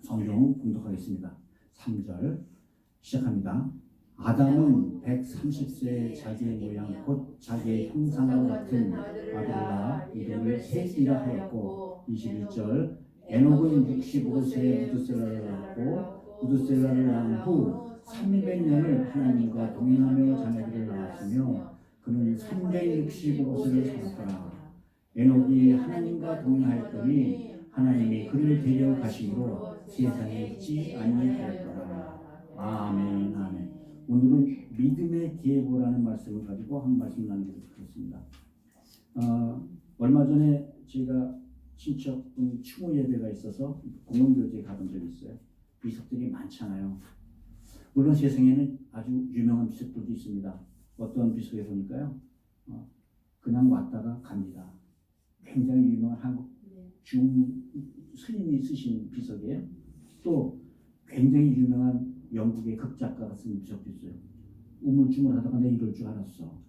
성경 공독하겠습니다. 3절 시작합니다. 아담은 130세에 자기의 모양 곧 자기의 형상과 같은 아들을 낳아 이름을 셋이라 하였고 21절 에녹은 65세에 무드셀라를 낳았고 무드셀라를 낳은 후 300년을 하나님과 동행하며 자녀들을 낳았으며 그는 365세를 살았더라. 에녹이 하나님과 동행하였더니 하나님이 그를 데려가심으로 세상에 있지 아니하였더라. 아멘, 아멘. 오늘은 믿음의 계보라는 말씀을 가지고 한 말씀 나누도록 하겠습니다. 얼마 전에 제가 친척 추모 예배가 있어서 공원교제에 가본 적이 있어요. 비석들이 많잖아요. 물론 세상에는 아주 유명한 비석들도 있습니다. 어떤 비석에 보니까요, 그냥 왔다가 갑니다. 굉장히 유명한 한국 스님이 쓰신 비석이에요. 또 굉장히 유명한 영국의 극작가가 쓴 비석도 있어요. 우물쭈물하다가 내 이럴 줄 알았어.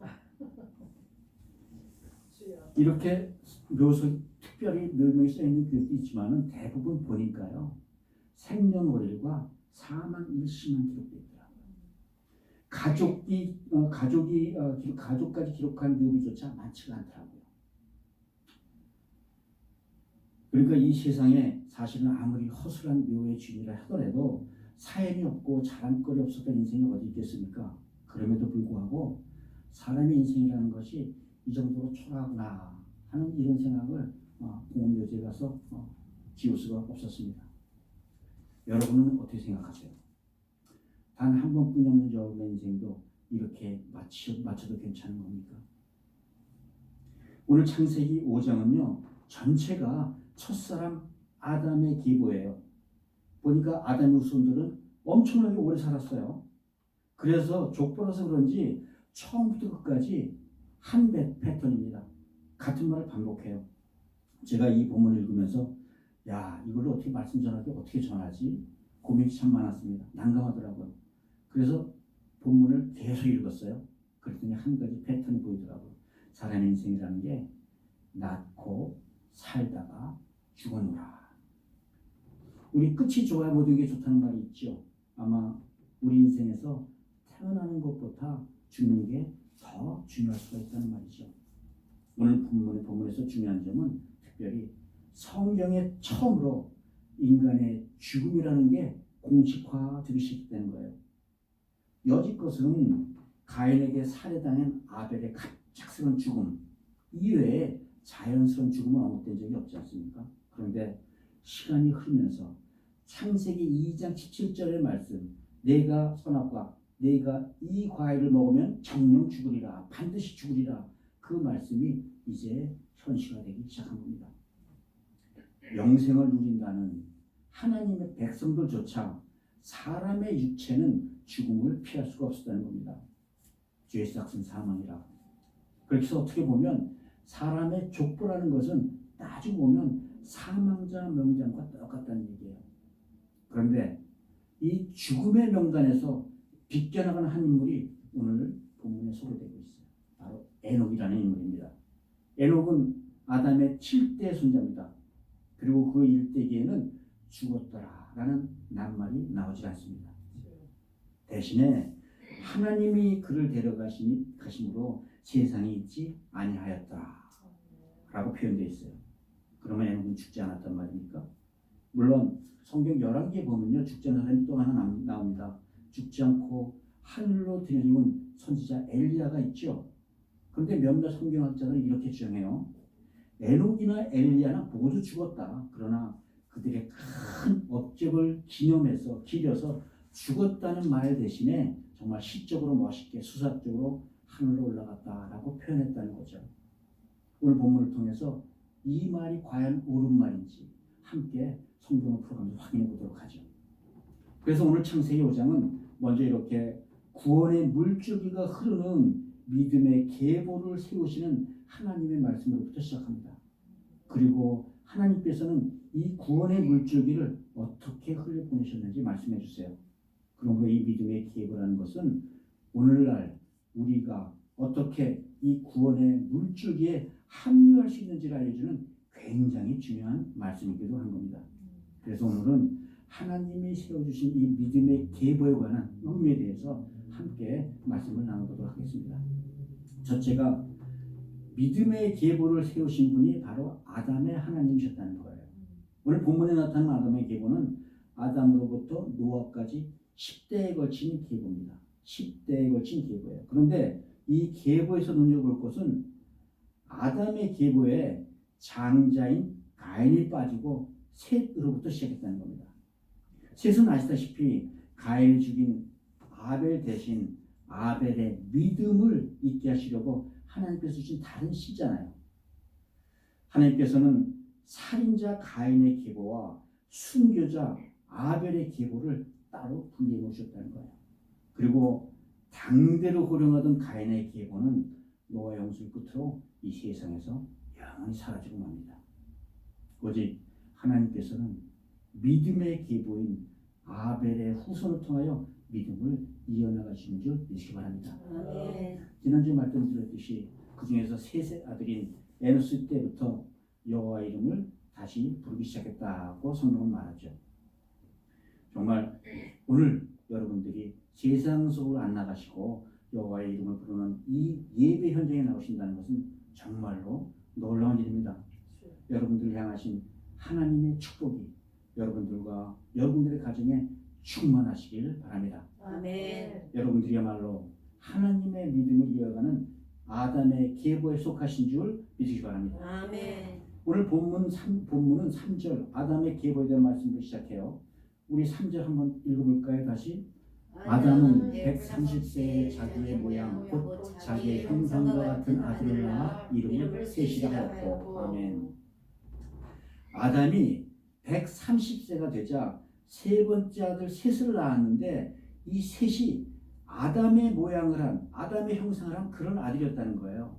이렇게 묘소 특별히 묘명이 써있는 비석도 있지만은 대부분 보니까요, 생년월일과 사망 일시만 기록되어 있더라고요. 가족까지 기록한 묘비조차 많지가 않더라고요. 그러니까 이 세상에 사실은 아무리 허술한 묘의 주인이라 하더라도 사연이 없고 자랑거리 없었던 인생이 어디 있겠습니까? 그럼에도 불구하고 사람의 인생이라는 것이 이 정도로 초라하구나 하는 이런 생각을 공원묘지에 가서 지울 수가 없었습니다. 여러분은 어떻게 생각하세요? 단 한 번뿐이 없는 여러분의 인생도 이렇게 맞춰도 괜찮은 겁니까? 오늘 창세기 5장은요 전체가 첫사람 아담의 계보예요. 보니까 아담의 후손들은 엄청나게 오래 살았어요. 그래서 족보라서 그런지 처음부터 끝까지 한 패턴입니다. 같은 말을 반복해요. 제가 이 본문을 읽으면서 야, 이걸로 어떻게 말씀 전하기 어떻게 전하지? 고민이 참 많았습니다. 난감하더라고요. 그래서 본문을 계속 읽었어요. 그랬더니 한 가지 패턴이 보이더라고요. 사람의 인생이라는 게 낳고 살다가 죽어노라. 우리 끝이 좋아야 모든 게 좋다는 말이 있죠. 아마 우리 인생에서 태어나는 것보다 죽는 게 더 중요할 수가 있다는 말이죠. 오늘 본문에서 중요한 점은 특별히 성경에 처음으로 인간의 죽음이라는 게 공식화되기 시작된 거예요. 여지껏은 가인에게 살해당한 아벨의 갑작스러운 죽음 이외에 자연스러운 죽음은 언급된 적이 없지 않습니까? 그런데 시간이 흐르면서 창세기 2장 17절의 말씀 내가 선악과 내가 이 과일을 먹으면 정령 죽으리라 반드시 죽으리라 그 말씀이 이제 현실화되기 시작한 겁니다. 영생을 누린다는 하나님의 백성들조차 사람의 육체는 죽음을 피할 수가 없었다는 겁니다. 죄의 삭은 사망이라. 그렇게 해서 어떻게 보면 사람의 족보라는 것은 따지고 보면 사망자 명단과 똑같다는 얘기예요. 그런데 이 죽음의 명단에서 비껴나가는 한 인물이 오늘 본문에 소개되고 있어요. 바로 에녹이라는 인물입니다. 에녹은 아담의 7대 손자입니다. 그리고 그 일대기에는 죽었더라라는 낱말이 나오지 않습니다. 대신에 하나님이 그를 데려가심으로 세상에 있지 아니하였더라라고 표현되어 있어요. 그러면 에녹은 죽지 않았단 말입니까? 물론 성경 11개 보면요 죽지 않은 사람이 또 하나 나옵니다. 죽지 않고 하늘로 들려온 선지자 엘리야가 있죠. 그런데 몇몇 성경학자들은 이렇게 주장해요. 에녹이나 엘리야나 모두 죽었다. 그러나 그들의 큰 업적을 기려서 죽었다는 말 대신에 정말 시적으로 멋있게 수사적으로 하늘로 올라갔다라고 표현했다는 거죠. 오늘 본문을 통해서 이 말이 과연 옳은 말인지 함께 성경을 풀어가면서 확인해 보도록 하죠. 그래서 오늘 창세기 5장은 먼저 이렇게 구원의 물줄기가 흐르는 믿음의 계보를 세우시는 하나님의 말씀으로부터 시작합니다. 그리고 하나님께서는 이 구원의 물줄기를 어떻게 흘려보내셨는지 말씀해 주세요. 그러므로 이 믿음의 계보라는 것은 오늘날 우리가 어떻게 이 구원의 물줄기에 합류할 수 있는지를 알려주는 굉장히 중요한 말씀이기도 한 겁니다. 그래서 오늘은 하나님이 세워주신 이 믿음의 계보에 관한 의미에 대해서 함께 말씀을 나눠보도록 하겠습니다. 첫째가 믿음의 계보를 세우신 분이 바로 아담의 하나님이셨다는 거예요. 오늘 본문에 나타난 아담의 계보는 아담으로부터 노아까지 10대에 걸친 계보입니다. 10대에 걸친 계보예요. 그런데 이 계보에서 눈여볼 것은 아담의 계보에 장자인 가인이 빠지고 셋으로부터 시작했다는 겁니다. 셋은 아시다시피 가인이 죽인 아벨 대신 아벨의 믿음을 잊게 하시려고 하나님께서 주신 다른 시잖아요. 하나님께서는 살인자 가인의 계보와 순교자 아벨의 계보를 따로 분리해 놓으셨다는 거예요. 그리고 당대로 호령하던 가인의 계보는 노아 홍수를 끝으로 이 세상에서 영원히 사라지고 맙니다. 오직 하나님께서는 믿음의 계보인 아벨의 후손을 통하여 믿음을 이어나가시는 줄 믿으시기 바랍니다. 지난주에 말씀드렸듯이 그 중에서 셋의 아들인 에노스 때부터 여호와 이름을 다시 부르기 시작했다고 성경은 말하죠. 정말 오늘 여러분들이 세상 속으로 안 나가시고 여호와의 이름을 부르는 이 예배 현장에 나오신다는 것은 정말로 놀라운 일입니다. 여러분들을 향하신 하나님의 축복이 여러분들과 여러분들의 가정에 충만하시길 바랍니다. 아멘. 여러분들이야말로 하나님의 믿음을 이어가는 아담의 계보에 속하신 줄 믿으시기 바랍니다. 아멘. 오늘 본문은 3절 아담의 계보에 대한 말씀으로 시작해요. 우리 3절 한번 읽어볼까요? 다시. 아담은 130세에 자기의 모양 곧 자기의 형상과 같은 아들을 낳아 이름을 셋이라 하였고. 아멘. 아담이 130세가 되자 세 번째 아들 셋을 낳았는데 이 셋이 아담의 모양을 한 아담의 형상을 한 그런 아들이었다는 거예요.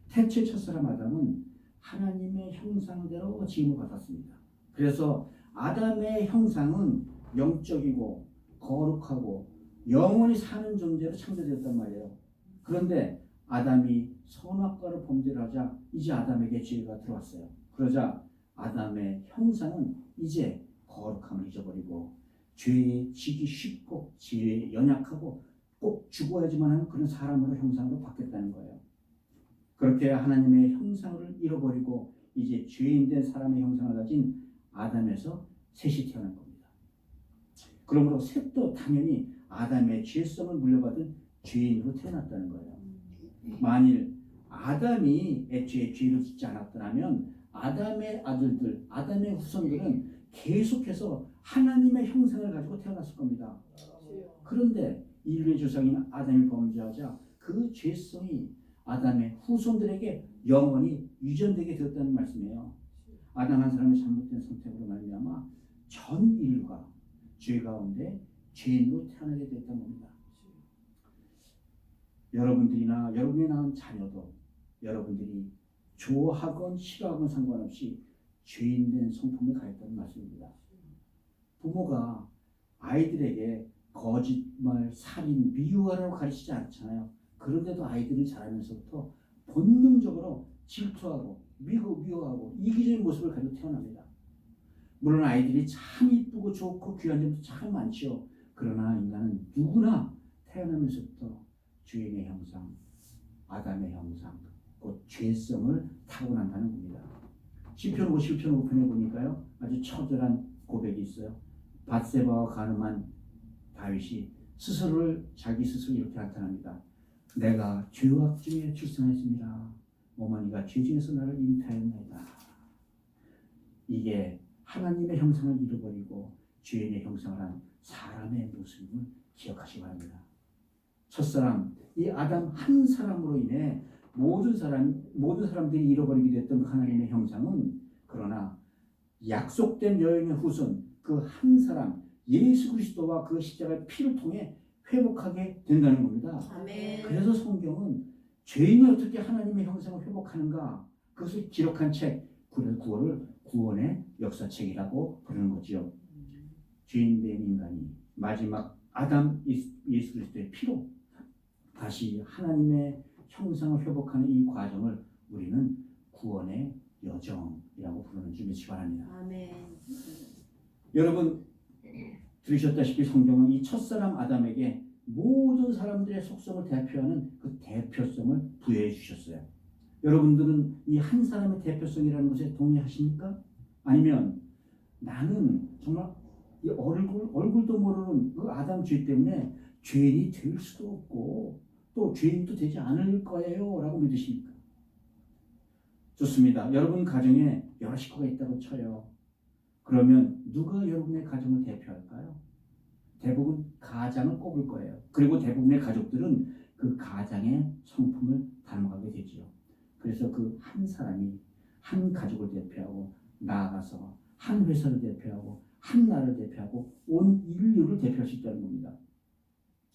태초의 첫사람 아담은 하나님의 형상대로 지음을 받았습니다. 그래서 아담의 형상은 영적이고 거룩하고 영원히 사는 존재로 창조되었단 말이에요. 그런데 아담이 선악과를 범죄를 하자 이제 아담에게 죄가 들어왔어요. 그러자 아담의 형상은 이제 거룩함을 잊어버리고 죄에 지기 쉽고 죄에 연약하고 꼭 죽어야지만 하는 그런 사람으로 형상으로 바뀌었다는 거예요. 그렇게 하나님의 형상을 잃어버리고 이제 죄인된 사람의 형상을 가진 아담에서 셋이 태어난 겁니다. 그러므로 셋도 당연히 아담의 죄성을 물려받은 죄인으로 태어났다는 거예요. 만일 아담이 애초에 죄를 짓지 않았더라면 아담의 아들들, 아담의 후손들은 계속해서 하나님의 형상을 가지고 태어났을 겁니다. 그런데 인류의 조상인 아담이 범죄하자 그 죄성이 아담의 후손들에게 영원히 유전되게 되었다는 말씀이에요. 아담 한 사람의 잘못된 선택으로 말미암아 전 인류가 죄 가운데 죄인으로 태어나게 됐다는 겁니다. 여러분들이나 여러분이 낳은 자녀도 여러분들이 좋아하건 싫어하건 상관없이 죄인된 성품을 가졌다는 말씀입니다. 부모가 아이들에게 거짓말, 살인, 미워하라고 가르치지 않잖아요. 그런데도 아이들이 자라면서부터 본능적으로 질투하고 미워하고 이기적인 모습을 가지고 태어납니다. 물론 아이들이 참 이쁘고 좋고 귀한 점도 참 많죠. 그러나 인간은 누구나 태어나면서부터 죄인의 형상, 아담의 형상, 곧 죄성을 타고난다는 겁니다. 시편 57편 5편에 보니까요 아주 처절한 고백이 있어요. 밧세바와 가늠한 다윗이 자기 스스로 이렇게 나타납니다. 내가 죄악 중에 출생했습니다. 어머니가 죄 중에서 나를 잉태하였나이다. 이게 하나님의 형상을 잃어버리고 죄인의 형상을 한 사람의 모습을 기억하시기 바랍니다. 첫사람, 이 아담 한 사람으로 인해 모든 사람들이 잃어버리게 됐던 하나님의 형상은 그러나 약속된 여인의 후손 그 한 사람 예수 그리스도와 그 십자가의 피를 통해 회복하게 된다는 겁니다. 아멘. 그래서 성경은 죄인이 어떻게 하나님의 형상을 회복하는가 그것을 기록한 책 구원의 역사책이라고 부르는 거죠. 죄인된 인간이 마지막 아담 예수 그리스도의 피로 다시 하나님의 형상을 회복하는 이 과정을 우리는 구원의 여정이라고 부르는 줄 믿으시기 바랍니다. 아멘. 여러분 들으셨다시피 성경은 이 첫사람 아담에게 모든 사람들의 속성을 대표하는 그 대표성을 부여해 주셨어요. 여러분들은 이 한 사람의 대표성이라는 것에 동의하십니까? 아니면 나는 정말 이 얼굴도 모르는 그 아담 죄 때문에 죄인이 될 수도 없고 또 죄인도 되지 않을 거예요 라고 믿으십니까? 좋습니다. 여러분 가정에 여러 식구가 있다고 쳐요. 그러면 누가 여러분의 가정을 대표할까요? 대부분 가장을 꼽을 거예요. 그리고 대부분의 가족들은 그 가장의 성품을 닮아가게 되죠. 그래서 그 한 사람이 한 가족을 대표하고 나아가서 한 회사를 대표하고 한 나라를 대표하고 온 인류를 대표할 수 있다는 겁니다.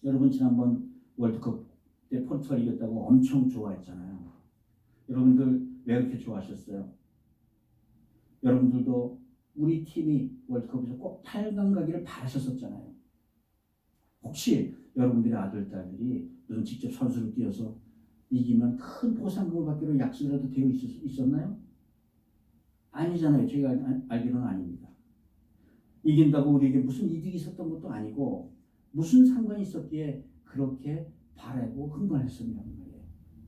여러분 지난번 월드컵 때 포르투갈이 이겼다고 엄청 좋아했잖아요. 여러분들 왜 그렇게 좋아하셨어요? 여러분들도 우리 팀이 월드컵에서 꼭 8강 가기를 바라셨었잖아요. 혹시 여러분들의 아들, 딸들이 무슨 직접 선수를 뛰어서 이기면 큰 보상금을 받기로 약속이라도 되어 있었나요? 아니잖아요. 제가 알기로는 아닙니다. 이긴다고 우리에게 무슨 이득이 있었던 것도 아니고 무슨 상관이 있었기에 그렇게 바라고 흥분했었냐는 거예요.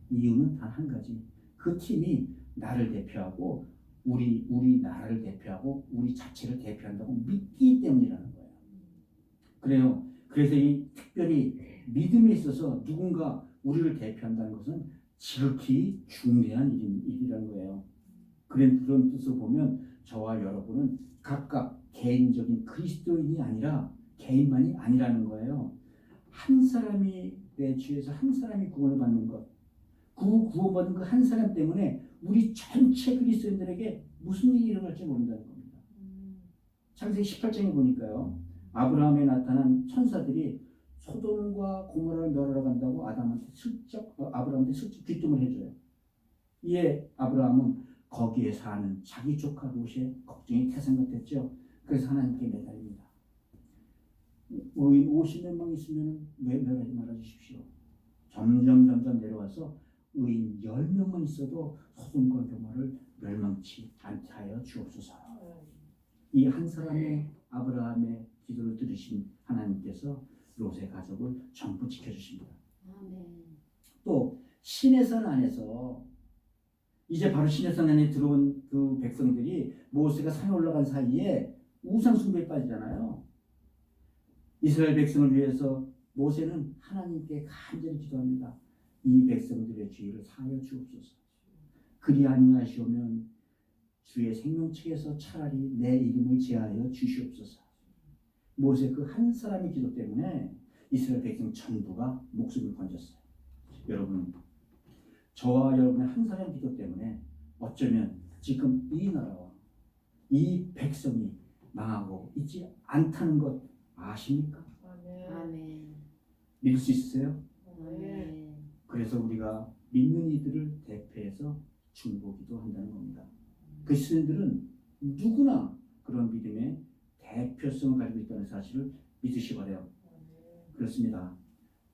이유는 단 한 가지. 그 팀이 나를 대표하고 우리 나라를 대표하고 우리 자체를 대표한다고 믿기 때문이라는 거예요. 그래요. 그래서 이 특별히 믿음에 있어서 누군가 우리를 대표한다는 것은 지극히 중대한 일이라는 거예요. 그런 뜻을 보면 저와 여러분은 각각 개인적인 그리스도인이 아니라 개인만이 아니라는 거예요. 한 사람이 내 죄에서 한 사람이 구원을 받는 것, 구원받은 그 한 사람 때문에 우리 전체 그리스도인들에게 무슨 일이 일어날지 모른다는 겁니다. 창세기 18장에 보니까요. 아브라함에 나타난 천사들이 소돔과 고모라를 멸하러 간다고 아브라함한테 슬쩍 귀뜸을 해줘요. 이에 아브라함은 거기에 사는 자기 조카 롯의 걱정이 태생같았죠. 그래서 하나님께 매달립니다. 의인 50몇 명 있으면 왜 멸하지 말아주십시오. 점점 내려와서 의인 10명만 있어도 소돔과 고모라를 멸망치 않게 하여 주옵소서. 이 한 사람의 아브라함의 기도를 들으신 하나님께서 롯의 가족을 전부 지켜주십니다. 또 시내산 안에서 이제 바로 시내산 안에 들어온 그 백성들이 모세가 산에 올라간 사이에 우상 숭배에 빠지잖아요. 이스라엘 백성을 위해서 모세는 하나님께 간절히 기도합니다. 이 백성들의 죄를 사하여 주옵소서. 그리 아니하시오면 주의 생명책에서 차라리 내 이름을 제하여 주시옵소서. 모세 그 한 사람의 기도 때문에 이스라엘 백성 전부가 목숨을 건졌어요. 여러분, 저와 여러분의 한 사람 기도 때문에 어쩌면 지금 이 나라와 이 백성이 망하고 있지 않다는 것 아십니까? 아멘. 믿을 수 있으세요? 아멘. 그래서 우리가 믿는 이들을 대표해서 중보기도 한다는 겁니다. 그리스도인들은 누구나 그런 믿음의 대표성을 가지고 있다는 사실을 믿으시 바라요. 그렇습니다.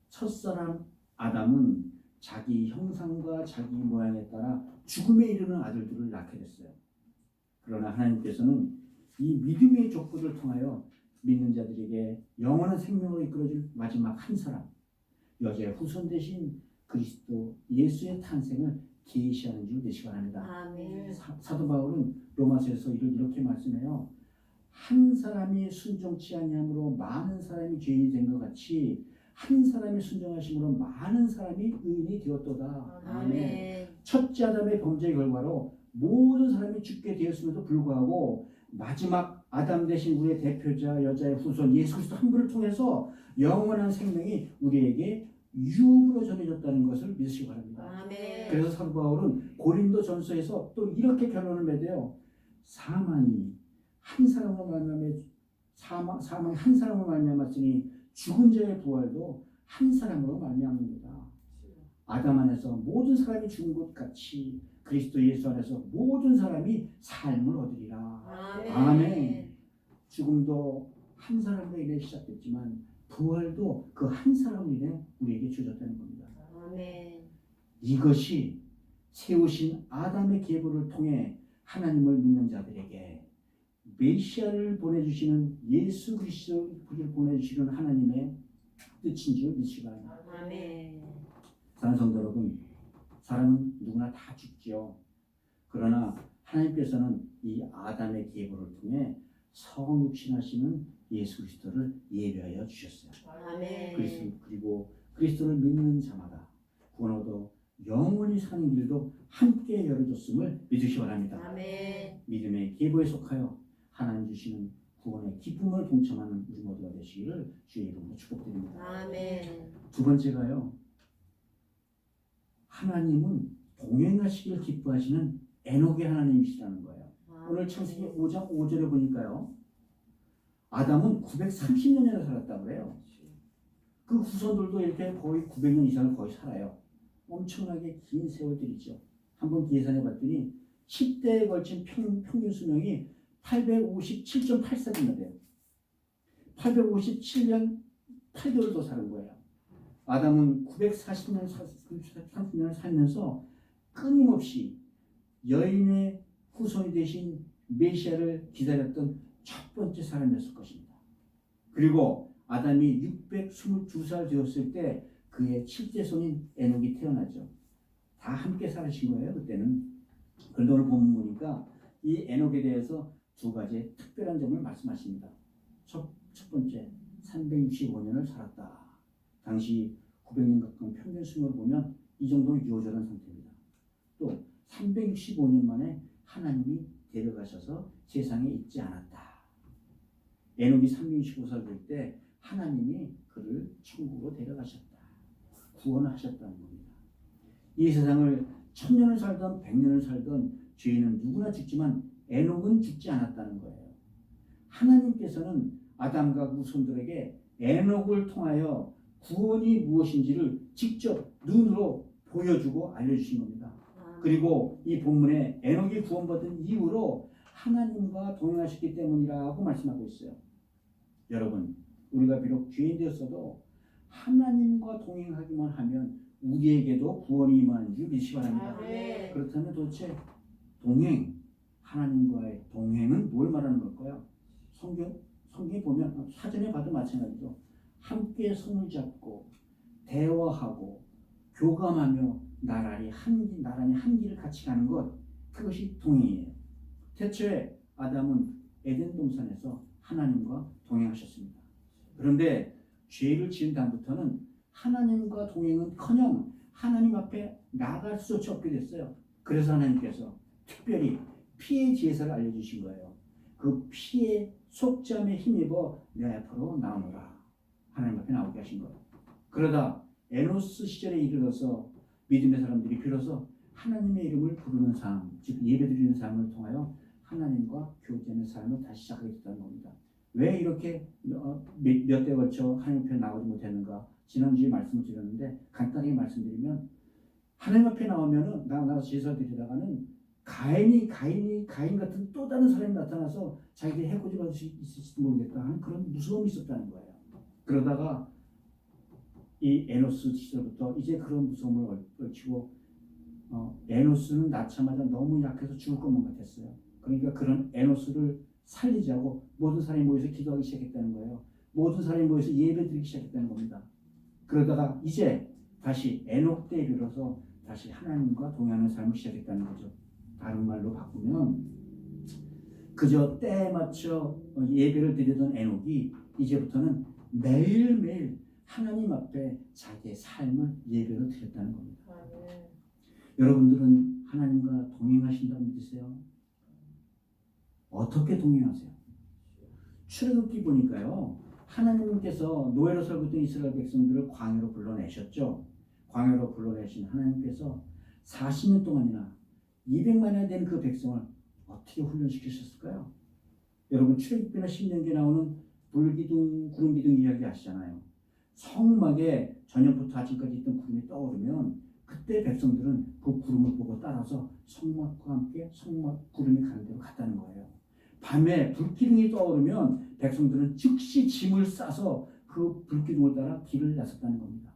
첫사람 아담은 자기 형상과 자기 모양에 따라 죽음에 이르는 아들들을 낳게 됐어요. 그러나 하나님께서는 이 믿음의 족보를 통하여 믿는 자들에게 영원한 생명으로 이끌어줄 마지막 한 사람, 여자의 후손 대신 그리스도 예수의 탄생을 계시하는 줄 믿으시기 바랍니다. 아멘. 사도 바울은 로마서에서 이렇게 말씀해요. 한 사람이 순종치 아니함으로 많은 사람이 죄인이 된 것 같이 한 사람이 순종하심으로 많은 사람이 의인이 되었도다. 아멘. 첫째 아담의 범죄의 결과로 모든 사람이 죽게 되었음에도 불구하고 마지막 아담 대신 우리의 대표자 여자의 후손 예수 그리스도 한 분을 통해서 영원한 생명이 우리에게 유업으로 전해졌다는 것을 믿으시기 바랍니다. 아멘. 그래서 사도 바울은 고린도전서에서 또 이렇게 결론을 맺어요. 사망이 한 사람으로 말미암아 사망이 한 사람으로 말미암았으니 죽은 자의 부활도 한 사람으로 말미암는다. 아담 안에서 모든 사람이 죽은 것 같이 그리스도 예수 안에서 모든 사람이 삶을 얻으리라. 아멘. 아멘. 죽음도 한 사람으로 인해 시작됐지만 부활도 그 한 사람으로 인해 우리에게 주어졌다는 겁니다. 아멘. 이것이 세우신 아담의 계보를 통해 하나님을 믿는 자들에게 메시아를 보내주시는 예수 그리스도를 보내주시는 하나님의 뜻인 줄 믿으시기 바랍니다. 아멘. 사랑하는 성도 여러분, 사람은 누구나 다 죽죠. 그러나 하나님께서는 이 아담의 계보를 통해 성육신하시는 예수 그리스도를 예배하여 주셨어요. 아멘. 그리고 그리스도를 믿는 자마다 구원 얻어 영원히 사는 길도 함께 열어줬음을 믿으시기 바랍니다. 아멘. 믿음의 계보에 속하여 하나님 주시는 구원의 기쁨을 동참하는 우리 모두가 되시기를 주의 이름으로 축복드립니다. 아멘. 두 번째가요, 하나님은 동행하시길 기뻐하시는 에녹의 하나님이시라는 거예요. 오늘 창세기 5장 5절에 보니까요, 아담은 930년이나 살았다고 그래요. 그 후손들도 이렇게 거의 900년 이상을 거의 살아요. 엄청나게 긴 세월들이죠. 한번 계산해 봤더니 10대에 걸친 평균 수명이 857.84년이 돼요. 857년 8개월 더 사는 거예요. 아담은 940년 30년을 살면서 끊임없이 여인의 후손이 되신 메시아를 기다렸던 첫 번째 사람이었을 것입니다. 그리고 아담이 622살 되었을 때 그의 7째 손인 에녹이 태어나죠. 다 함께 살으신 거예요, 그때는. 그런데 오늘 본문 보니까 이 에녹에 대해서 두 가지 특별한 점을 말씀하십니다. 첫 번째, 365년을 살았다. 당시 900년 가까운 평균 수명을 보면 이 정도는 요절한 상태입니다. 또 365년 만에 하나님이 데려가셔서 세상에 있지 않았다. 에녹이 365살 될 때 하나님이 그를 천국으로 데려가셨다. 구원하셨다는 겁니다. 이 세상을 1000년을 살던 100년을 살던 죄인은 누구나 죽지만 에녹은 죽지 않았다는 거예요. 하나님께서는 아담과 후손들에게 에녹을 통하여 구원이 무엇인지를 직접 눈으로 보여주고 알려주신 겁니다. 그리고 이 본문에 에녹이 구원받은 이후로 하나님과 동행하셨기 때문이라고 말씀하고 있어요. 여러분, 우리가 비록 죄인 되었어도 하나님과 동행하기만 하면 우리에게도 구원이 임하는 줄 믿으시기 바랍니다. 아멘. 그렇다면 도대체 동행, 하나님과의 동행은 뭘 말하는 걸까요? 성경에 보면 사전에 봐도 마찬가지죠. 함께 손을 잡고 대화하고 교감하며 나란히 한 길을 같이 가는 것, 그것이 동행이에요. 태초에 아담은 에덴 동산에서 하나님과 동행하셨습니다. 그런데 죄를 지은 다음부터는 하나님과 동행은커녕 하나님 앞에 나갈 수조차 없게 됐어요. 그래서 하나님께서 특별히 피의 지혜서를 알려주신 거예요. 그 피의 속잠에 힘입어 내 앞으로 나오너라. 하나님 앞에 나오게 하신 거예요. 그러다 에노스 시절에 이르러서 믿음의 사람들이 비로소 하나님의 이름을 부르는 삶, 즉 예배드리는 삶을 통하여 하나님과 교제하는 삶을 다시 시작하게 됐다는 겁니다. 왜 이렇게 몇 대 걸쳐 하나님 앞에 나오지 못했는가? 지난주에 말씀을 드렸는데 간단하게 말씀드리면 하나님 앞에 나오면은 나가서 제사 드리다가는 가인 같은 또 다른 사람이 나타나서 자기들이 해코지 받을 수 있을지도 모르겠다 하는 그런 무서움이 있었다는 거예요. 그러다가 이 에노스 시절부터 이제 그런 무서움을 얽히고 에노스는 낳자마자 너무 약해서 죽을 것만 같았어요. 그러니까 그런 에노스를 살리자고 모든 사람이 모여서 기도하기 시작했다는 거예요. 모든 사람이 모여서 예배드리기 시작했다는 겁니다. 그러다가 이제 다시 에녹 때에 이르러서 다시 하나님과 동행하는 삶을 시작했다는 거죠. 다른 말로 바꾸면 그저 때에 맞춰 예배를 드리던 에녹이 이제부터는 매일매일 하나님 앞에 자기의 삶을 예배로 드렸다는 겁니다. 여러분들은 하나님과 동행하신다고 믿으세요? 어떻게 동행하세요? 출애굽기 보니까요, 하나님께서 노예로 살고 있던 이스라엘 백성들을 광야로 불러내셨죠. 광야로 불러내신 하나님께서 40년 동안이나 200만이나 되는 그 백성을 어떻게 훈련시키셨을까요? 여러분 출애굽기나 신명기에 나오는 불기둥, 구름기둥 이야기 아시잖아요. 성막에 저녁부터 아침까지 있던 구름이 떠오르면 그때 백성들은 그 구름을 보고 따라서 성막과 함께 성막 구름이 가는 대로 갔다는 거예요. 밤에 불기둥이 떠오르면 백성들은 즉시 짐을 싸서 그 불기둥을 따라 길을 나섰다는 겁니다.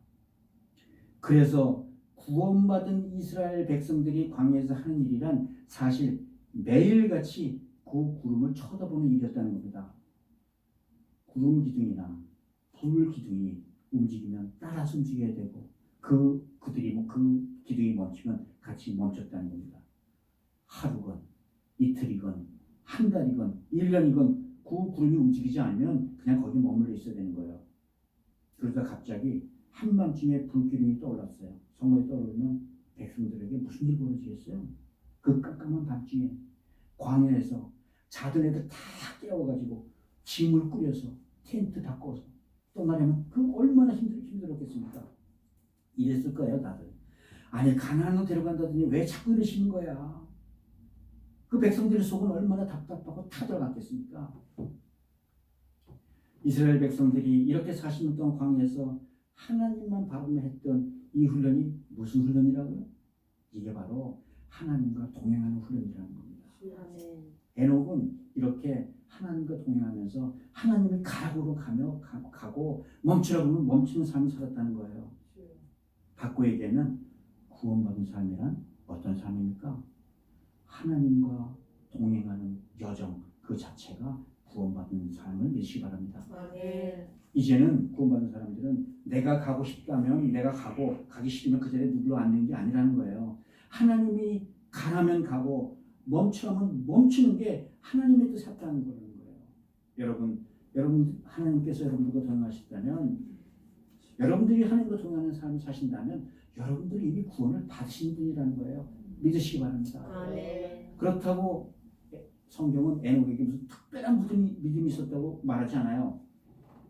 그래서 구원받은 이스라엘 백성들이 광야에서 하는 일이란 사실 매일같이 그 구름을 쳐다보는 일이었다는 겁니다. 구름 기둥이나 불 기둥이 움직이면 따라서 움직여야 되고 그들이 그 기둥이 멈추면 같이 멈췄다는 겁니다. 하루건 이틀이건 한 달이건 1년이건 그 구름이 움직이지 않으면 그냥 거기 머물러 있어야 되는 거예요. 그러다 갑자기 한밤중에 불기둥이 떠올랐어요. 성문에 떠오르면 백성들에게 무슨 일이 벌어지겠어요? 그 깜깜한 밤중에 광야에서 자던 애들 다 깨워가지고 짐을 꾸려서 텐트 바꿔서 떠나려면 그 얼마나 힘들었겠습니까? 이랬을 거예요, 다들. 아니 가나안으로 데려간다더니 왜 자꾸 이러시는 거야? 그 백성들의 속은 얼마나 답답하고 타들어갔겠습니까? 이스라엘 백성들이 이렇게 40년 동안 광야에서 하나님만 바라보며 했던 이 훈련이 무슨 훈련이라고요? 이게 바로 하나님과 동행하는 훈련이라는 겁니다. 아멘. 에녹은 이렇게 하나님과 동행하면서 하나님이 가라고 가고 멈추라고 하면 멈추는 삶을 살았다는 거예요. 바꿔 얘기하면 구원받은 삶이란 어떤 삶입니까? 하나님과 동행하는 여정 그 자체가 구원받은 삶을 믿으시기 바랍니다. 아멘. 이제는 구원받은 사람들은 내가 가고 싶다면 내가 가기 싫으면 그 자리에 눌러 앉는 게 아니라는 거예요. 하나님이 가라면 가고 멈추라면 멈추는 게 하나님의 뜻이었다는 거예요. 여러분 하나님께서 여러분들과 동행하셨다면 여러분들이 하나님과 동행하는 삶을 사신다면 여러분들이 이미 구원을 받으신 분이라는 거예요. 믿으시기 바랍니다. 아멘. 그렇다고 성경은 에녹에게 무슨 특별한 믿음이 있었다고 말하지 않아요.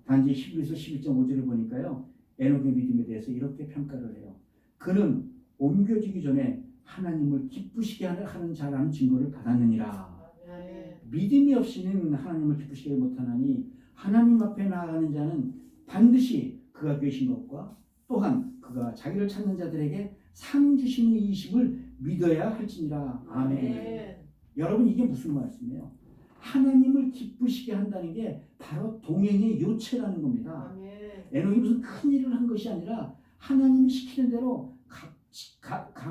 단지 히브리서 11.5절을 보니까요. 에녹의 믿음에 대해서 이렇게 평가를 해요. 그는 옮겨지기 전에 하나님을 기쁘시게 하는 자라는 증거를 받았느니라. 아멘. 믿음이 없이는 하나님을 기쁘시게 못하나니 하나님 앞에 나아가는 자는 반드시 그가 계신 것과 또한 그가 자기를 찾는 자들에게 상 주시는 이심을 믿어야 할지니라. 아멘. 여러분 이게 무슨 말씀이에요? 하나님을 기쁘시게 한다는 게 바로 동행의 요체라는 겁니다. 아멘. 에녹이 무슨 큰 일을 한 것이 아니라 하나님이 시키는 대로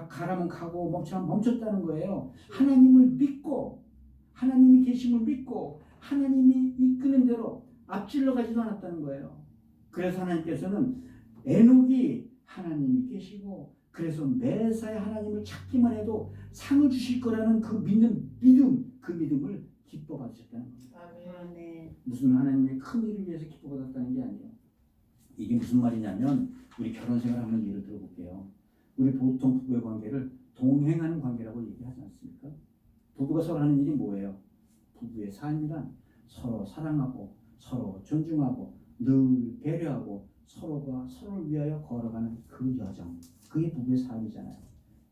가라면 가고 멈추라면 멈췄다는 거예요. 하나님을 믿고 하나님이 계심을 믿고 하나님이 이끄는 대로 앞질러 가지도 않았다는 거예요. 그래서 하나님께서는 에녹이 하나님이 계시고 그래서 매사에 하나님을 찾기만 해도 상을 주실 거라는 그 그 믿음을 기뻐 받으셨다는 겁니다. 아멘. 무슨 하나님의 큰 일을 위해서 기뻐 받았다는 게 아니에요. 이게 무슨 말이냐면 우리 결혼 생활 한번 예를 들어볼게요. 우리 보통 부부의 관계를 동행하는 관계라고 얘기하지 않습니까? 부부가 서로 하는 일이 뭐예요? 부부의 삶이란 서로 사랑하고 서로 존중하고 늘 배려하고 서로가 서로를 위하여 걸어가는 그 여정, 그게 부부의 삶이잖아요.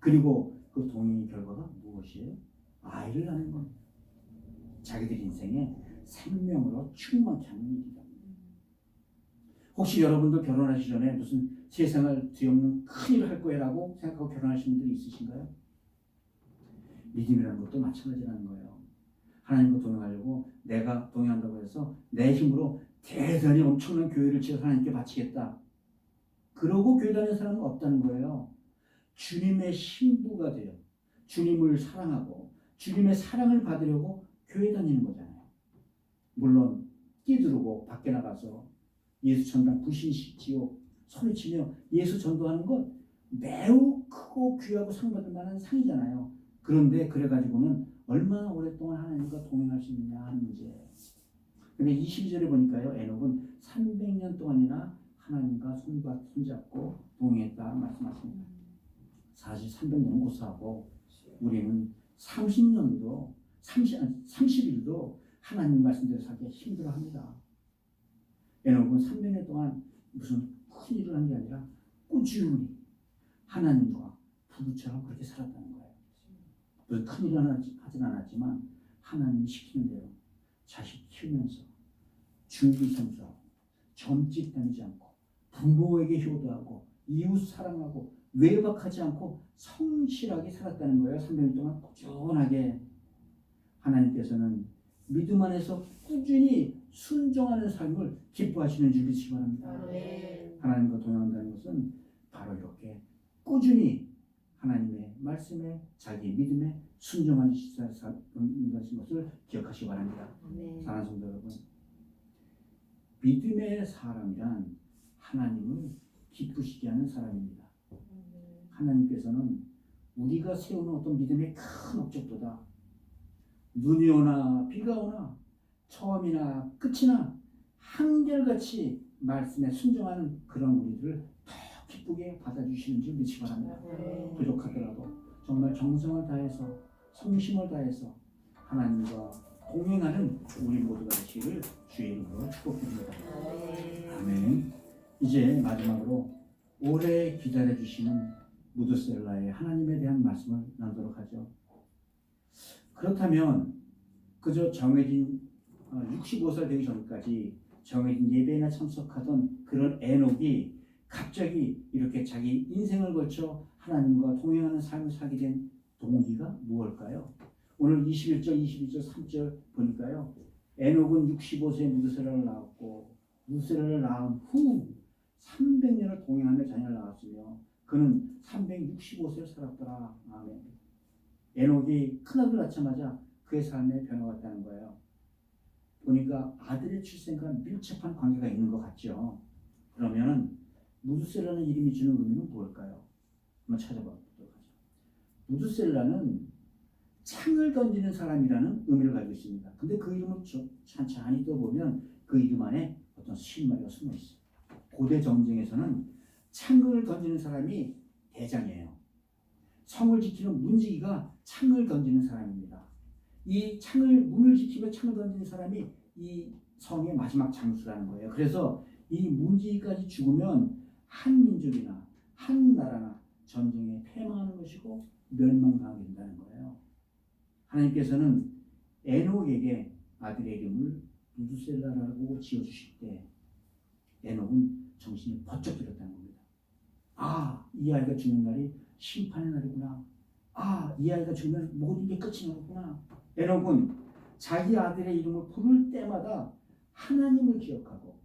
그리고 그 동행의 결과가 무엇이에요? 아이를 낳는 겁니다. 자기들 인생에 생명으로 충만케 하는 일이다. 혹시 여러분도 결혼하시기 전에 무슨 세상을 뒤엎는 큰 일을 할 거라고 생각하고 결혼하시는 분들이 있으신가요? 믿음이라는 것도 마찬가지라는 거예요. 하나님과 동행하려고 내가 동행한다고 해서 내 힘으로 대단히 엄청난 교회를 지어서 하나님께 바치겠다. 그러고 교회 다니는 사람은 없다는 거예요. 주님의 신부가 되어 주님을 사랑하고 주님의 사랑을 받으려고 교회 다니는 거잖아요. 물론 끼두르고 밖에 나가서 예수 전당 불신식 지옥 소리치며 예수 전도하는 것 매우 크고 귀하고 상받을 만한 상이잖아요. 그런데 그래가지고는 얼마나 오랫동안 하나님과 동행할 수 있느냐 하는 문제예요. 근데 22절에 보니까요, 에녹은 300년 동안이나 하나님과 손잡고 동행했다 말씀하십니다. 사실 300년은 고사하고 우리는 30일도 하나님 말씀대로 살기 힘들어합니다. 에녹은 300년 동안 무슨 큰 일을 한 게 아니라 꾸준히 하나님과 부부처럼 그렇게 살았다는 거예요. 무슨 큰 일을 하진 않았지만 하나님이 시키는 대로 자식 키우면서 주일 성수하고 점집 다니지 않고 부모에게 효도하고 이웃 사랑하고 외박하지 않고 성실하게 살았다는 거예요. 300년 동안 꾸준하게. 하나님께서는 믿음 안에서 꾸준히 순종하는 삶을 기뻐하시는 줄 믿으시기 바랍니다. 아멘. 하나님과 동행한다는 것은 바로 이렇게 꾸준히 하나님의 말씀에 자기 믿음에 순종한 것을 기억하시기 바랍니다. 아멘. 사랑하는 성도 여러분, 믿음의 사람이란 하나님을 기쁘시게 하는 사람입니다. 하나님께서는 우리가 세우는 어떤 믿음의 큰 업적보다 눈이 오나 비가 오나 처음이나 끝이나 한결같이 말씀에 순종하는 그런 우리들을 더 기쁘게 받아주시는 줄 믿으시기 바랍니다. 아멘. 부족하더라도 정말 정성을 다해서 성심을 다해서 하나님과 동행하는 우리 모두가 되시기를 주의 이름으로 축복드립니다. 아멘. 이제 마지막으로 오래 기다려주시는 무드셀라의 하나님에 대한 말씀을 나누도록 하죠. 그렇다면 그저 정해진 65살 되기 전까지 정해진 예배나 참석하던 그런 에녹이 갑자기 이렇게 자기 인생을 걸쳐 하나님과 동행하는 삶을 살게 된 동기가 무엇일까요? 오늘 21절, 22절, 3절 보니까요. 에녹은 65세에 무드셀라를 낳았고 무드셀라를 낳은 후 300년을 동행하며 자녀를 낳았으며 그는 365세를 살았더라. 아멘. 에녹이 큰아들을 낳자마자 그의 삶에 변화가 왔다는 거예요. 보니까 아들의 출생과 밀접한 관계가 있는 것 같죠. 그러면 무드셀라는 이름이 주는 의미는 무엇일까요? 한번 찾아보도록 하죠. 무드셀라는 창을 던지는 사람이라는 의미를 가지고 있습니다. 근데 그 이름을 찬찬히 떠보면 그 이름 안에 어떤 실마리가 숨어 있어요. 고대 정쟁에서는 창을 던지는 사람이 대장이에요. 성을 지키는 문지기가 창을 던지는 사람입니다. 이 문을 지키며 창을 던지는 사람이 이 성의 마지막 장수라는 거예요. 그래서 이 문지기까지 죽으면 한 민족이나 한 나라나 전쟁에 패망하는 것이고 멸망당하게 된다는 거예요. 하나님께서는 에녹에게 아들의 이름을 무드셀라라고 지어주실 때 에녹은 정신이 번쩍 들었다는 겁니다. 아, 이 아이가 죽는 날이 심판의 날이구나. 아, 이 아이가 죽으면 모든 게 끝이 나겠구나. 에녹은 자기 아들의 이름을 부를 때마다 하나님을 기억하고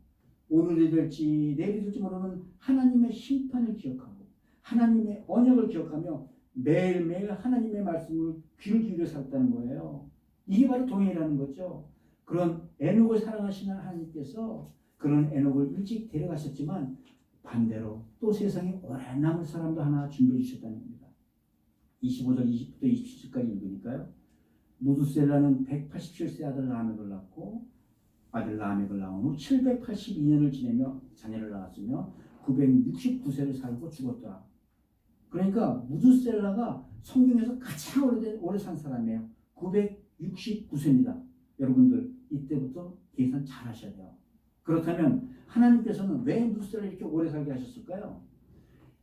오늘이 될지 내일이 될지 모르는 하나님의 심판을 기억하고 하나님의 언약을 기억하며 매일매일 하나님의 말씀을 귀를 기울여 살았다는 거예요. 이게 바로 동행이라는 거죠. 그런 에녹을 사랑하시는 하나님께서 그런 에녹을 일찍 데려가셨지만 반대로 또 세상에 오래 남을 사람도 하나 준비해 주셨다는 겁니다. 25절 20부터 27절까지 읽으니까요. 무드셀라는 187세 아들 라멕을 낳고 아들 라멕을 낳은 후 782년을 지내며 자녀를 낳았으며 969세를 살고 죽었더라. 그러니까 무드셀라가 성경에서 가장 오래 산 사람이에요. 969세입니다. 여러분들 이때부터 계산 잘 하셔야 돼요. 그렇다면 하나님께서는 왜 무드셀라를 이렇게 오래 살게 하셨을까요?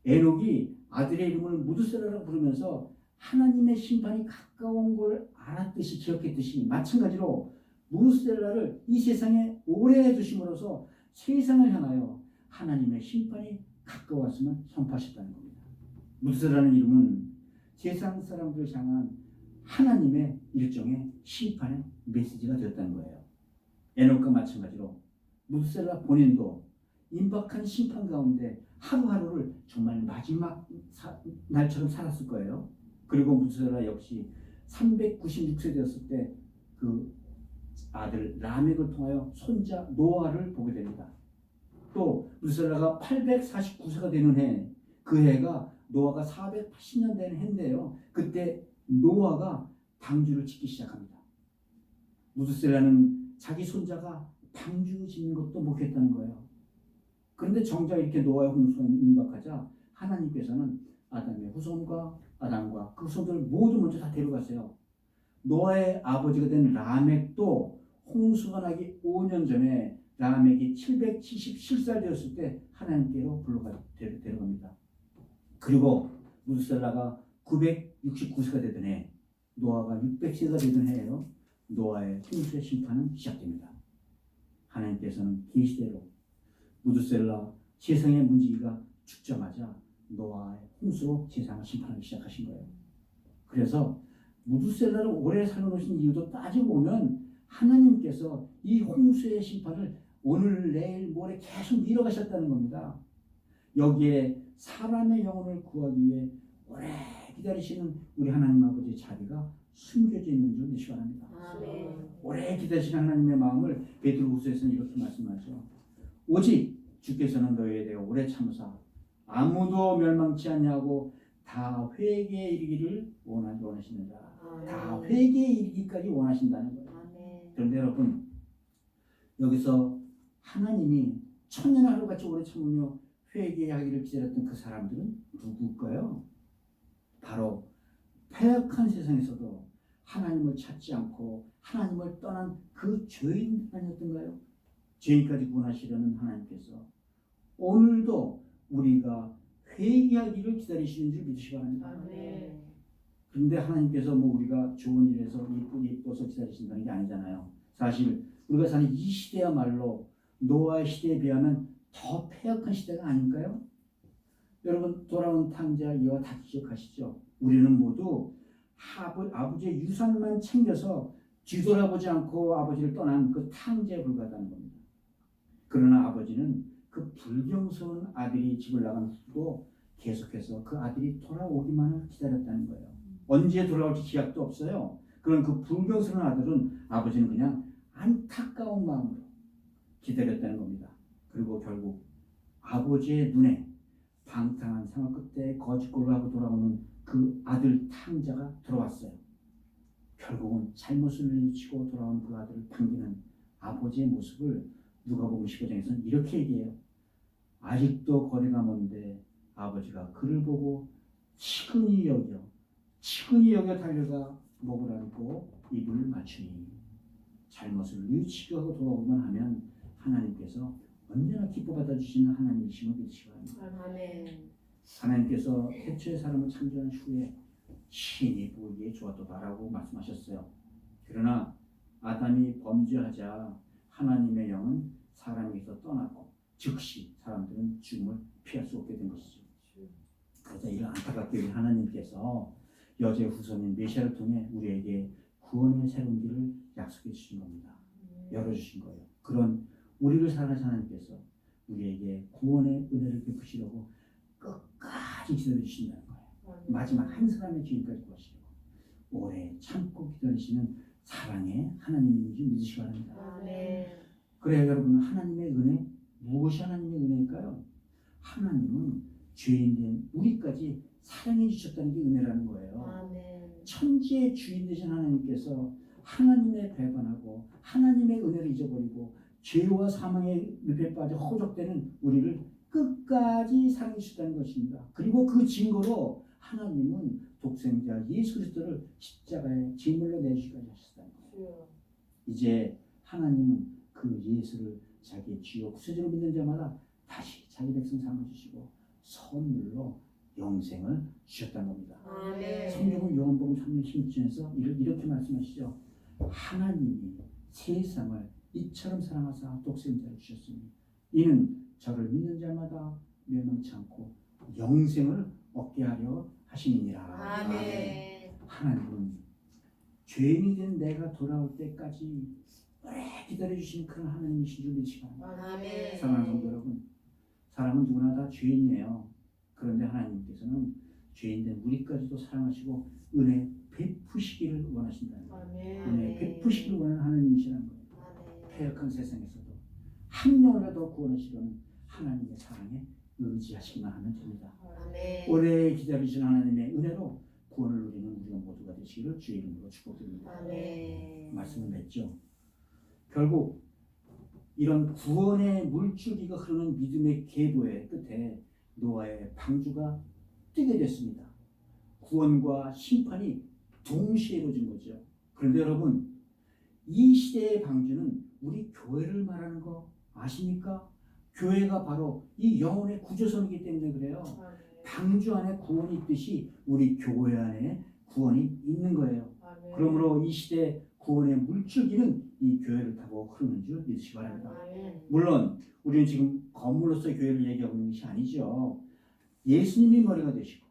에녹이 아들의 이름을 무드셀라라고 부르면서 하나님의 심판이 가까운 걸 알았듯이 기억했듯이 마찬가지로 무드셀라를 이 세상에 오래 두심으로써 세상을 향하여 하나님의 심판이 가까웠음을 선포하셨다는 겁니다. 무드셀라는 이름은 세상 사람들을 향한 하나님의 일종의 심판의 메시지가 되었다는 거예요. 에녹과 마찬가지로 무드셀라 본인도 임박한 심판 가운데 하루하루를 정말 마지막 날처럼 살았을 거예요. 그리고 무드셀라 역시 396세 되었을 때 그 아들 라멕을 통하여 손자 노아를 보게 됩니다. 또 무드셀라가 849세가 되는 해, 그 해가 노아가 480년 되는 해인데요. 그때 노아가 방주를 짓기 시작합니다. 무드셀라는 자기 손자가 방주 짓는 것도 목했다는 거예요. 그런데 정작 이렇게 노아의 홍수가 임박하자 하나님께서는 아담의 후손과 아담과 그 후손들 모두 먼저 다 데려갔어요. 노아의 아버지가 된 라멕도 홍수가 나기 5년 전에 라멕이 777살 되었을 때 하나님께로 데려갑니다. 그리고 무드셀라가 969세가 되던 해, 노아가 600세가 되던 해에요. 노아의 홍수의 심판은 시작됩니다. 하나님께서는 계시대로 무드셀라 세상의 문지기가 죽자마자 노아의 홍수로 세상을 심판하기 시작하신 거예요. 그래서 무드셀라를 오래 살아놓으신 이유도 따지고 보면 하나님께서 이 홍수의 심판을 오늘 내일 모레 계속 미뤄가셨다는 겁니다. 여기에 사람의 영혼을 구하기 위해 오래 기다리시는 우리 하나님 아버지의 자비가 숨겨져 있는 줄 믿으시기 바랍니다. 아멘. 오래 기다리시는 하나님의 마음을 베드로후서에서는 이렇게 말씀하죠. 오직 주께서는 너희에 대해 오래 참으사 아무도 멸망치 아니하고 다 회개에 이르기를 원하시느니라. 다 회개에 이르기까지 원하신다는 거예요. 아멘. 그런데 여러분 여기서 하나님이 천년 하루같이 오래 참으며 회개하기를 기다렸던 그 사람들은 누구일까요? 바로 패역한 세상에서도 하나님을 찾지 않고 하나님을 떠난 그 죄인 아니었던가요? 죄인까지 구원하시려는 하나님께서 오늘도 우리가 회개하기를 기다리시는 줄 믿으시기 바랍니다. 아멘. 그런데 하나님께서 뭐 우리가 좋은 일에서 예뻐서 기다리신다는 게 아니잖아요. 사실 우리가 사는 이 시대야말로 노아의 시대에 비하면 더 패역한 시대가 아닌가요? 여러분 돌아온 탕자 이와 다 기억하시죠? 우리는 모두 아버지의 유산만 챙겨서 뒤돌아보지 않고 아버지를 떠난 그 탕자에 불과하다는 겁니다. 그러나 아버지는 그 불경스러운 아들이 집을 나간 후도 계속해서 그 아들이 돌아오기만을 기다렸다는 거예요. 언제 돌아올지 기약도 없어요. 그런 그 불경스러운 아들은 아버지는 그냥 안타까운 마음으로 기다렸다는 겁니다. 그리고 결국 아버지의 눈에 방탕한 생활 끝에 거짓골을 하고 돌아오는 그 아들 탕자가 들어왔어요. 결국은 잘못을 뉘우치고 돌아온 그 아들을 반기는 아버지의 모습을 누가복음 15장에서는 이렇게 얘기해요. 아직도 거리가 먼데 아버지가 그를 보고 치근히 여겨 달려가 목을 안고 입을 맞추니 잘못을 뉘우치고 하고 돌아오기만 하면 하나님께서 언제나 기뻐 받아주시는 하나님이심을 믿으시기 바랍니다. 아멘. 하나님께서 태초의 사람을 창조한 후에 신이 보기에 좋았도다라고 말씀하셨어요. 그러나 아담이 범죄하자 하나님의 영은 사람에게서 떠나고 즉시 사람들은 죽음을 피할 수 없게 된 것이죠. 그러자 이를 안타깝게 우리 하나님께서 여자의 후손인 메시아를 통해 우리에게 구원의 새로운 길을 약속해 주신 겁니다. 열어주신 거예요. 그런 우리를 사랑하신 하나님께서 우리에게 구원의 은혜를 베푸시려고 끝까지 기다려주신다는 거예요. 마지막 한 사람의 주인까지 구하시려고 오래 참고 기다리시는 사랑의 하나님인지 믿으시기 바랍니다. 아멘. 그래요 여러분, 하나님의 은혜, 무엇이 하나님의 은혜일까요? 하나님은 죄인된 우리까지 사랑해 주셨다는 게 은혜라는 거예요. 아멘. 천지의 주인 되신 하나님께서 하나님의 배반하고 하나님의 은혜를 잊어버리고 죄와 사망의 늪에 빠져 허적되는 우리를 끝까지 사랑해 주셨다는 것입니다. 그리고 그 증거로 하나님은 독생자 예수 그리스도를 십자가에 제물로 내주시기까지 하셨다는 거예요. 이제 하나님은 그 예수를 자기의 주요 구세주로 믿는 자마다 다시 자기 백성 삼아주시고 선물로 영생을 주셨다는 겁니다. 아멘. 성경은 요한복음 3장 16절에서 이렇게 말씀하시죠. 하나님이 세상을 이처럼 사랑하사 독생자를 주셨으니 이는 저를 믿는 자마다 멸망치 않고 영생을 얻게 하려 하심이니라. 아멘. 하나님은 죄인이 된 내가 돌아올 때까지 오래 기다려주신 그런 하나님이신 줄 믿으시기 바랍니다. 아멘. 사랑하는 성도 여러분, 사람은 누구나 다 죄인이에요. 그런데 하나님께서는 죄인된 우리까지도 사랑하시고 은혜 베푸시기를 원하신다는 거예요. 아멘. 은혜 베푸시기를 원하는 하나님이시라는 거예요. 아멘. 패역한 세상에서도 한 명이라도 구원하시려는 하나님의 사랑에 의지하시기만 하면 됩니다. 아멘. 오래 기다리신 하나님의 은혜로 구원을 누리는 우리가 모두가 되시기를 주의 이름으로 축복드립니다. 아멘. 말씀을 맺죠. 결국 이런 구원의 물줄기가 흐르는 믿음의 계보의 끝에 노아의 방주가 뜨게 됐습니다. 구원과 심판이 동시에 이루어진 거죠. 그런데 여러분, 이 시대의 방주는 우리 교회를 말하는 거 아십니까? 교회가 바로 이 영혼의 구조선이기 때문에 그래요. 방주 안에 구원이 있듯이 우리 교회 안에 구원이 있는 거예요. 그러므로 이 시대 구원의 물줄기는 이 교회를 타고 흐르는 줄 믿으시기 바랍니다. 아멘. 물론 우리는 지금 건물로서 교회를 얘기하고 있는 것이 아니죠. 예수님이 머리가 되시고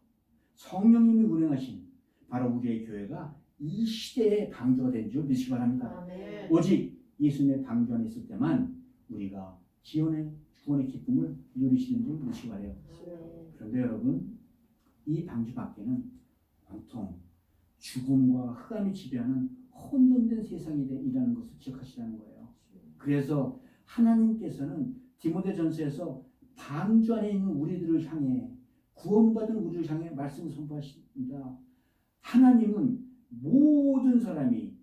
성령님이 운행하신 바로 우리의 교회가 이 시대의 방주가 된 줄 믿으시기 바랍니다. 아멘. 오직 예수님의 방주 안에 있을 때만 우리가 지원의 구원의 기쁨을 누리시는 줄 믿으시기 바라요. 아멘. 그런데 여러분, 이 방주 밖에는 온통 죽음과 흑암이 지배하는 혼돈된 세상이라는 것을 기억하시라는 거예요. 그래서 하나님께서는 디모데전서에서 방주 안에 있는 우리들을 향해 구원받은 우리를 향해 말씀을 선포하십니다. 하나님은 모든 사람이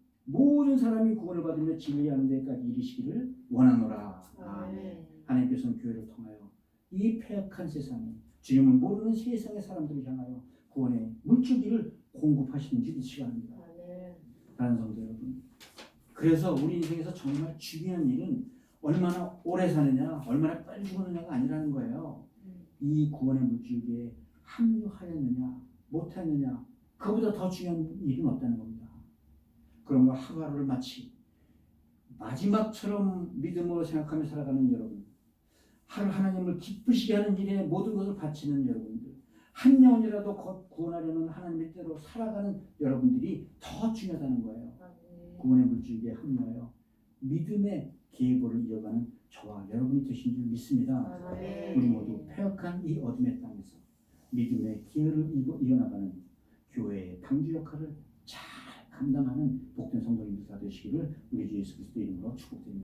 구원을 받으며 진리하는 데까지 이르시기를 원하노라. 아멘. 하나님께서는 교회를 통하여 이 패역한 세상에 주님을 모르는 세상의 사람들을 향하여 구원의 물줄기를 공급하시는 줄 시간입니다. 아멘. 다른 성도 여러분, 그래서 우리 인생에서 정말 중요한 일은 얼마나 오래 사느냐, 얼마나 빨리 죽느냐가 아니라는 거예요. 이 구원의 물줄기에 합류하였느냐, 못하였느냐, 그보다 더 중요한 일은 없다는 겁니다. 그러므로 하루하루를 마치 마지막처럼 믿음으로 생각하며 살아가는 여러분, 하루 하나님을 기쁘시게 하는 일에 모든 것을 바치는 여러분들, 한 영혼이라도 곧 구원하려는 하나님의 뜻대로 살아가는 여러분들이 더 중요하다는 거예요. 아멘. 구원의 물줄기에 합류하여 믿음의 계보를 이어가는 저와 여러분이 되신 줄 믿습니다. 아멘. 우리 모두 패역한 이 어둠의 땅에서 믿음의 기회를 이어나가는 교회의 방주 역할을 잘 감당하는 복된 성도님들 다 되시기를 우리 주 예수 그리스도 이름으로 축복드립니다.